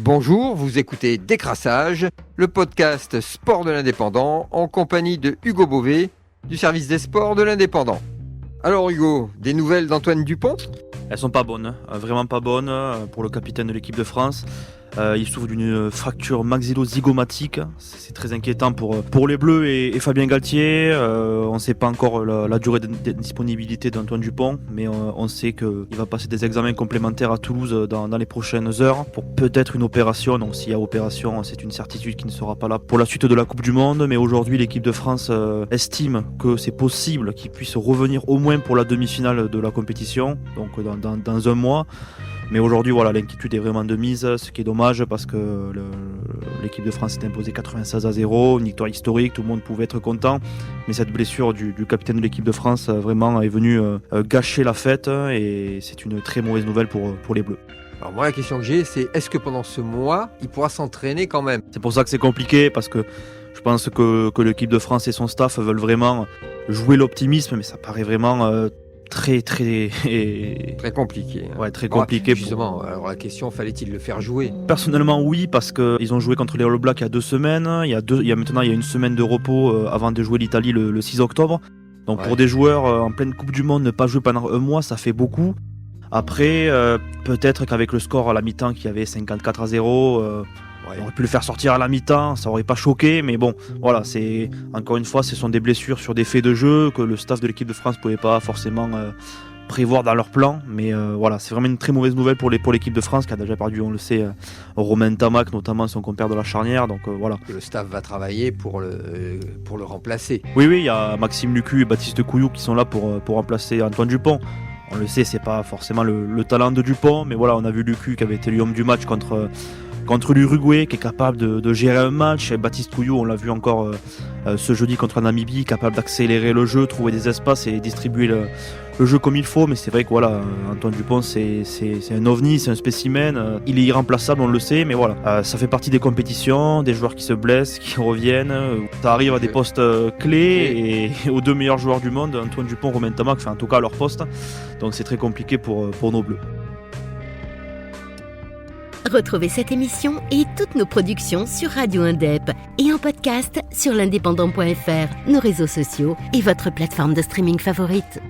Bonjour, vous écoutez Décrassage, le podcast sport de l'Indépendant en compagnie de Hugo Beauvais du service des sports de l'Indépendant. Alors Hugo, des nouvelles d'Antoine Dupont ? Elles sont pas bonnes, vraiment pas bonnes pour le capitaine de l'équipe de France. Il souffre d'une fracture maxillo-zygomatique, c'est très inquiétant pour les Bleus et Fabien Galtier. On ne sait pas encore la durée de disponibilité d'Antoine Dupont, mais on sait qu'il va passer des examens complémentaires à Toulouse dans les prochaines heures pour peut-être une opération. Donc s'il y a opération, c'est une certitude qu'il ne sera pas là pour la suite de la Coupe du Monde. Mais aujourd'hui, l'équipe de France estime que c'est possible qu'il puisse revenir au moins pour la demi-finale de la compétition, donc dans un mois. Mais aujourd'hui, voilà, l'inquiétude est vraiment de mise, ce qui est dommage parce que l'équipe de France s'est imposée 96-0, une victoire historique, tout le monde pouvait être content. Mais cette blessure du capitaine de l'équipe de France vraiment est venue gâcher la fête et c'est une très mauvaise nouvelle pour les Bleus. Alors moi la question que j'ai c'est est-ce que pendant ce mois il pourra s'entraîner quand même ? C'est pour ça que c'est compliqué parce que je pense que l'équipe de France et son staff veulent vraiment jouer l'optimisme, mais ça paraît vraiment... très compliqué. Ouais, très compliqué. Justement, alors la question, fallait-il le faire jouer ? Personnellement, oui, parce qu'ils ont joué contre les All Blacks il y a 2 semaines. Maintenant, il y a une semaine de repos avant de jouer l'Italie le 6 octobre. Donc pour des joueurs en pleine Coupe du Monde, ne pas jouer pendant un mois, ça fait beaucoup. Après, peut-être qu'avec le score à la mi-temps qui avait 54-0, on aurait pu le faire sortir à la mi-temps, ça aurait pas choqué, mais bon, voilà, encore une fois, ce sont des blessures sur des faits de jeu que le staff de l'équipe de France ne pouvait pas forcément prévoir dans leur plan, mais voilà, c'est vraiment une très mauvaise nouvelle pour l'équipe de France qui a déjà perdu, on le sait, Romain Tamac, notamment son compère de la charnière, donc voilà. Le staff va travailler pour le remplacer. Oui, il y a Maxime Lucu et Baptiste Couillou qui sont là pour remplacer Antoine Dupont. On le sait, c'est pas forcément le talent de Dupont, mais voilà, on a vu Lucu qui avait été l'homme du match contre l'Uruguay, qui est capable de gérer un match. Et Baptiste Couillou, on l'a vu encore ce jeudi contre la Namibie, capable d'accélérer le jeu, trouver des espaces et distribuer le jeu comme il faut. Mais c'est vrai que voilà, Antoine Dupont, c'est un ovni, c'est un spécimen. Il est irremplaçable, on le sait, mais voilà, ça fait partie des compétitions, des joueurs qui se blessent, qui reviennent. Ça arrive à des postes clés et aux 2 meilleurs joueurs du monde, Antoine Dupont, Romain Tamac, en tout cas à leur poste. Donc c'est très compliqué pour nos Bleus. Retrouvez cette émission et toutes nos productions sur Radio Indep et en podcast sur l'indépendant.fr, nos réseaux sociaux et votre plateforme de streaming favorite.